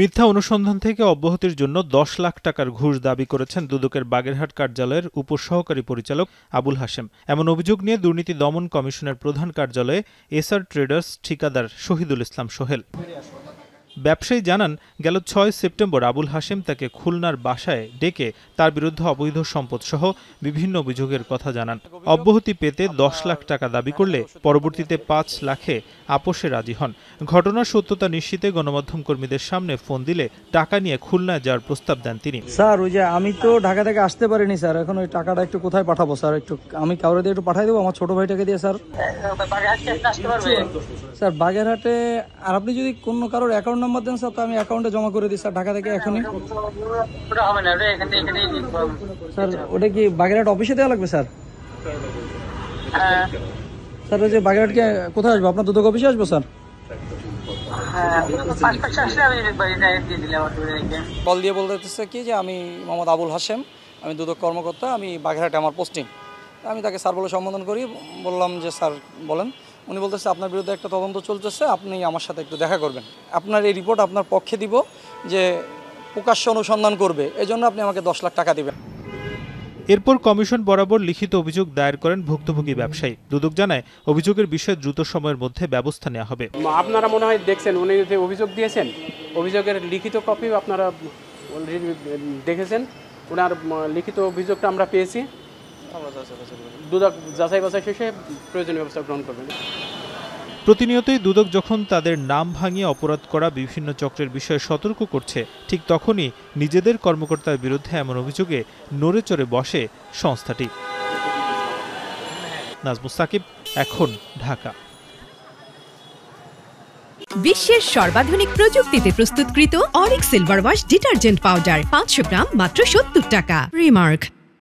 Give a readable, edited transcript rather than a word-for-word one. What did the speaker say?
মিথ্যা অনুসন্ধান থেকে অব্যাহতির জন্য ১০ লাখ টাকার ঘুষ দাবি করেছেন দুদকের বাগেরহাট কার্যালয়ের উপসহকারী পরিচালক আবুল হাশেম। এমন অভিযোগ নিয়ে দুর্নীতি দমন কমিশনের প্রধান কার্যালয়ে এসআর ট্রেডার্স ঠিকাদার শহীদুল ইসলাম সোহেল। ব্যবসায়ী জানান, গেল ৬ সেপ্টেম্বর আবুল হাশেম তাকে খুলনার বাসায় ডেকে তার বিরুদ্ধে অবৈধ সম্পদ সহ বিভিন্ন অভিযোগের কথা জানান। অব্যাহতি পেতে ১০ লাখ টাকা দাবি করলে পরবর্তীতে ৫ লাখে আপোষে রাজি হন। ঘটনার সত্যতা নিশ্চিতে গণমাধ্যম কর্মীদের সামনে ফোন দিলে টাকা নিয়ে খুলনায় যাওয়ার প্রস্তাব দেন তিনি। স্যার, ওই যে আমি তো ঢাকা থেকে আসতে পারিনি স্যার, এখন ওই টাকাটা একটু কোথায় পাঠাবো স্যার? একটু আমি কাউরে দিয়ে একটু পাঠিয়ে দেবো, আমার ছোট ভাইটাকে দিয়ে স্যার। স্যার বাগেরহাটে, আর আপনি যদি কোনো কারোর অ্যাকাউন্ট নাম্বার দেন স্যার, তো আমি অ্যাকাউন্টে জমা করে দিই স্যার ঢাকা থেকে এখনই। স্যার ওটা কি বাগেরহাট অফিসে দেওয়া লাগবে স্যার? স্যার ওই যে বাগেরহাটকে কোথায় আসবো? আপনার দুদক অফিসে আসবো স্যার? কল দিয়ে বলতেছে কি যে আমি মোহাম্মদ আবুল হাশেম, আমি দুদক কর্মকর্তা, আমি বাগেরহাটে আমার পোস্টিং। আমি তাকে স্যার বলে সম্বোধন করি, বললাম যে স্যার বলেন। উনি বলতেছে আপনার বিরুদ্ধে একটা তদন্ত চলতেছে, আপনি আমার সাথে একটু দেখা করবেন, আপনার এই রিপোর্ট আপনার পক্ষে দিব, যে প্রকাশ্য অনুসন্ধান করবে, এই জন্য আপনি আমাকে ১০ লাখ টাকা দিবেন। এরপর কমিশন বরাবর লিখিত অভিযোগ দায়ের করেন ভুক্তভোগী ব্যবসায়ী। দুদক জানায়, অভিযোগের বিষয়ে দ্রুত সময়ের মধ্যে ব্যবস্থা নেওয়া হবে। আপনারা মনে হয় দেখছেন, উনি যে অভিযোগ দিয়েছেন, অভিযোগের লিখিত কপি আপনারা দেখেছেন। ওনার লিখিত অভিযোগটা আমরা পেয়েছি। দুদক যাচাই বাছাই শেষে প্রয়োজনীয় ব্যবস্থা গ্রহণ করবেন। প্রতিনিয়তই দুদক যখন তাদের নাম ভাঙিয়ে অপরাধ করা বিভিন্ন চক্রের বিষয়ে সতর্ক করছে, ঠিক তখনই নিজেদের কর্মকর্তার বিরুদ্ধে এমন অভিযোগে নড়ে চড়ে বসে সংস্থাটি। নাজমুস সাকিব, এখন, ঢাকা। বিশ্বের সর্বাধুনিক প্রযুক্তিতে প্রস্তুতকৃত Arik silver wash detergent powder ৫০০ গ্রাম মাত্র ৭০ টাকা। রিমার্ক।